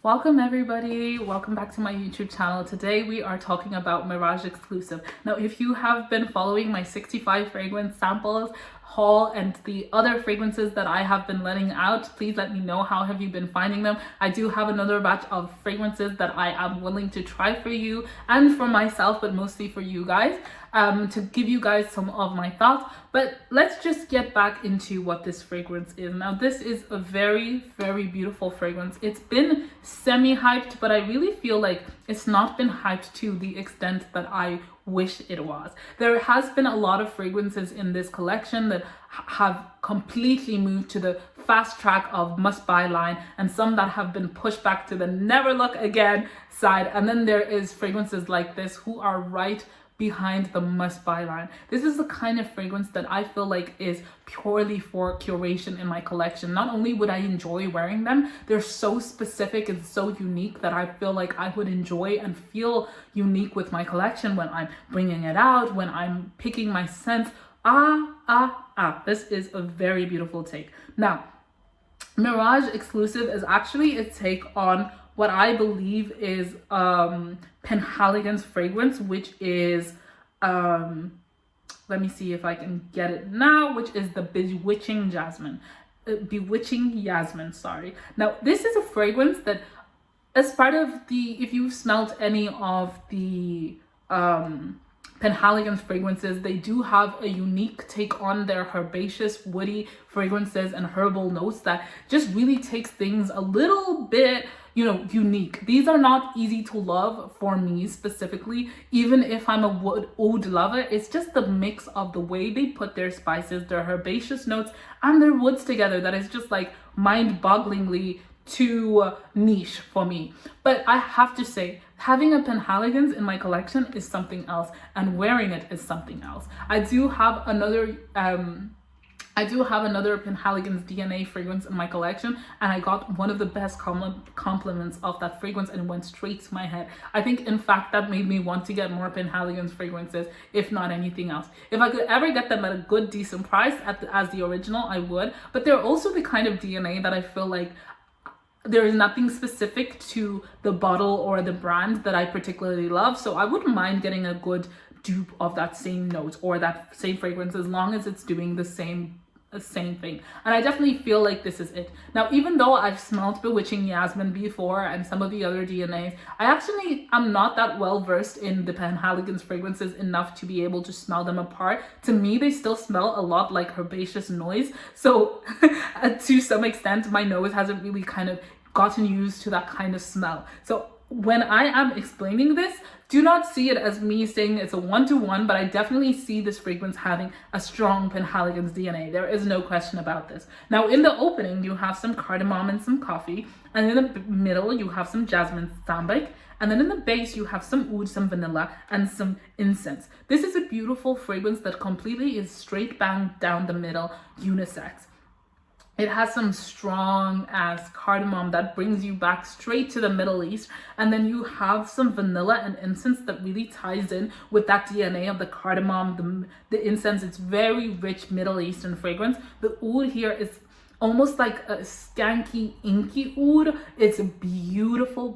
Welcome everybody, welcome back to my YouTube channel. Today we are talking about Miraj Exclusif. Now if you have been following my 65 fragrance samples haul and the other fragrances that I have been letting out, please let me know how have you been finding them. I do have another batch of fragrances that I am willing to try for you and for myself, but mostly for you guys, to give you guys some of my thoughts. But let's just get back into what this fragrance is. Now this is a very beautiful fragrance. It's been semi-hyped, but I really feel like it's not been hyped to the extent that I wish it was. There has been a lot of fragrances in this collection that have completely moved to the fast track of must buy line, and some that have been pushed back to the never look again side. And then there is fragrances like this who are right behind the must buy line. This is the kind of fragrance that I feel like is purely for curation in my collection. Not only would I enjoy wearing them, they're so specific and so unique that I feel like I would enjoy and feel unique with my collection when I'm bringing it out, when I'm picking my scents. This is a very beautiful take. Now, Miraj Exclusif is actually a take on what I believe is Penhaligon's fragrance, which is let me see if I can get it now, which is the Bewitching Yasmin, sorry. Now this is a fragrance that, as part of the, if you've smelled any of the Penhaligon's fragrances, they do have a unique take on their herbaceous, woody fragrances and herbal notes that just really takes things a little bit, unique. These are not easy to love for me specifically, even if I'm a oud lover. It's just the mix of the way they put their spices, their herbaceous notes, and their woods together that is just like mind-bogglingly too niche for me. But I have to say, having a Penhaligon's in my collection is something else, and wearing it is something else. I do have another Penhaligon's DNA fragrance in my collection, and I got one of the best compliments of that fragrance, and it went straight to my head. I think, in fact, that made me want to get more Penhaligon's fragrances, if not anything else. If I could ever get them at a good, decent price as the original, I would. But they're also the kind of DNA that I feel like there is nothing specific to the bottle or the brand that I particularly love. So I wouldn't mind getting a good dupe of that same note or that same fragrance, as long as it's doing the same thing. And I definitely feel like this is it. Now, even though I've smelled Bewitching Yasmin before and some of the other DNAs, I actually am not that well versed in the Penhaligon's fragrances enough to be able to smell them apart. To me, they still smell a lot like herbaceous noise. So to some extent, my nose hasn't really kind of gotten used to that kind of smell. So when I am explaining this, do not see it as me saying it's a one-to-one, but I definitely see this fragrance having a strong Penhaligon's DNA. There is no question about this. Now, in the opening, you have some cardamom and some coffee, and in the middle, you have some jasmine sambac, and then in the base, you have some oud, some vanilla, and some incense. This is a beautiful fragrance that completely is straight bang down the middle, unisex. It has some strong ass cardamom that brings you back straight to the Middle East. And then you have some vanilla and incense that really ties in with that DNA of the cardamom, the incense. It's very rich Middle Eastern fragrance. The oud here is almost like a skanky, inky oud. It's beautiful.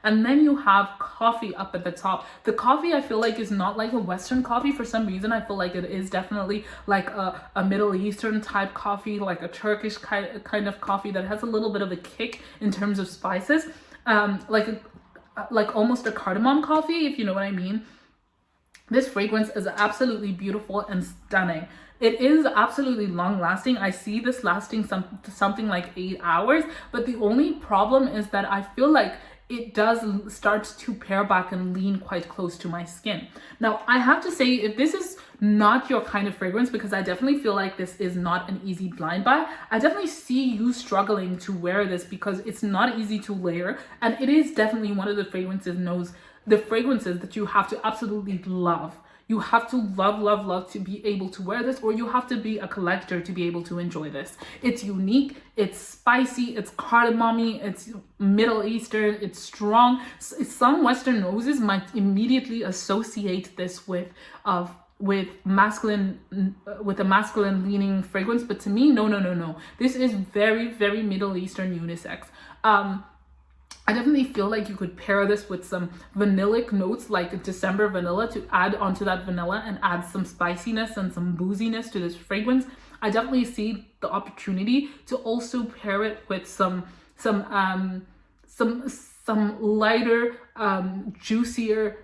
And then you have coffee up at the top. The coffee, I feel like, is not like a Western coffee. For some reason, I feel like it is definitely like a Middle Eastern type coffee, like a Turkish kind of coffee that has a little bit of a kick in terms of spices, like almost a cardamom coffee, if you know what I mean. This fragrance is absolutely beautiful and stunning. It is absolutely long lasting. I see this lasting something like 8 hours, but the only problem is that I feel like it does start to pare back and lean quite close to my skin. Now, I have to say, if this is not your kind of fragrance, because I definitely feel like this is not an easy blind buy, I definitely see you struggling to wear this because it's not easy to layer, and it is definitely one of the fragrances that you have to absolutely love. You have to love to be able to wear this, or you have to be a collector to be able to enjoy this. It's unique, it's spicy, it's cardamom-y, it's Middle Eastern, it's strong. Some Western noses might immediately associate this with with a masculine leaning fragrance, but to me, no. This is very, very Middle Eastern unisex. I definitely feel like you could pair this with some vanillic notes like December vanilla to add onto that vanilla and add some spiciness and some booziness to this fragrance. I definitely see the opportunity to also pair it with some lighter, juicier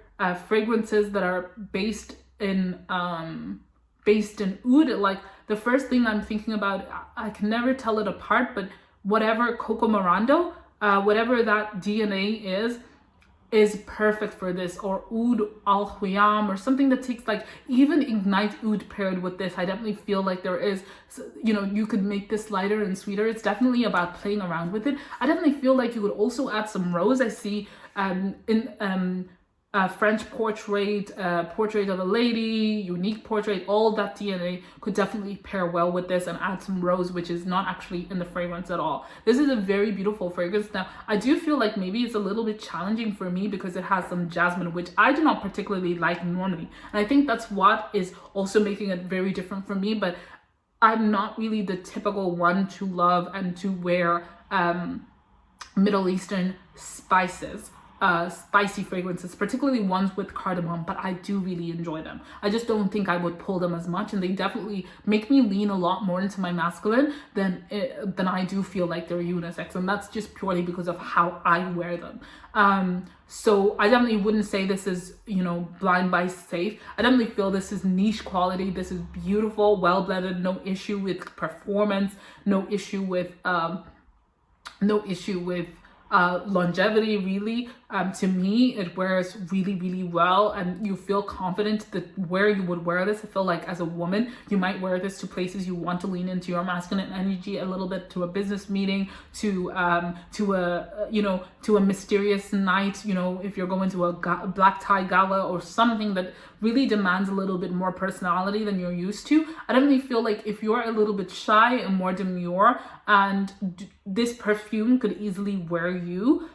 fragrances that are based in oud. Like the first thing I'm thinking about, I can never tell it apart, but whatever Coco Morando, whatever that DNA is perfect for this, or oud al huyam, or something that takes, like even Ignite oud paired with this. I definitely feel like there is, you could make this lighter and sweeter. It's about playing around with it. I definitely feel like you could also add some rose. I see in French portrait of a lady, unique portrait, all that DNA could definitely pair well with this, and add some rose, which is not actually in the fragrance at all. This is a very beautiful fragrance. Now, I do feel like maybe it's a little bit challenging for me because it has some jasmine, which I do not particularly like normally. And I think that's what is also making it very different for me, but I'm not really the typical one to love and to wear Middle Eastern spicy fragrances, particularly ones with cardamom, but I do really enjoy them. I just don't think I would pull them as much, and they definitely make me lean a lot more into my masculine than I do feel like they're unisex, and that's just purely because of how I wear them. So I definitely wouldn't say this is, blind buy safe. I definitely feel this is niche quality. This is beautiful, well blended, no issue with performance, no issue with longevity, really. To me, it wears really, really well, and you feel confident that where you would wear this. I feel like as a woman, you might wear this to places you want to lean into your masculine energy a little bit, to a business meeting, to a mysterious night, if you're going to a black tie gala or something that really demands a little bit more personality than you're used to. I definitely feel like if you're a little bit shy and more demure, and this perfume could easily wear you,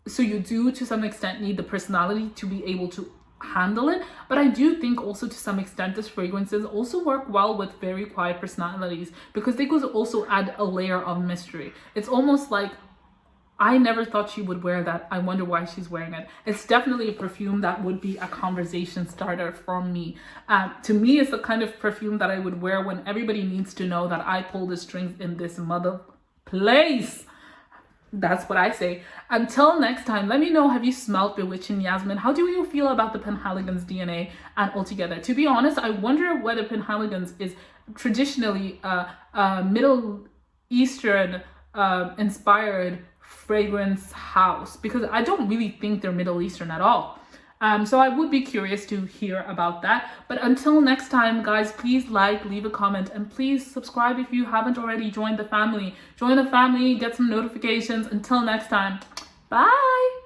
so you do to some extent need the personality to be able to handle it. But I do think also to some extent this fragrances also work well with very quiet personalities, because they could also add a layer of mystery. It's almost like, I never thought she would wear that. I wonder why she's wearing it. It's definitely a perfume that would be a conversation starter for me. To me, it's the kind of perfume that I would wear when everybody needs to know that I pull the strings in this mother place. That's what I say. Until next time, let me know, have you smelled Bewitching Yasmin? How do you feel about the Penhaligon's DNA and altogether? To be honest, I wonder whether Penhaligon's is traditionally a Middle Eastern inspired fragrance house, because I don't really think they're Middle Eastern at all. So I would be curious to hear about that. But until next time, guys, please leave a comment, and please subscribe if you haven't already joined the family. Join the family, get some notifications. Until next time, bye.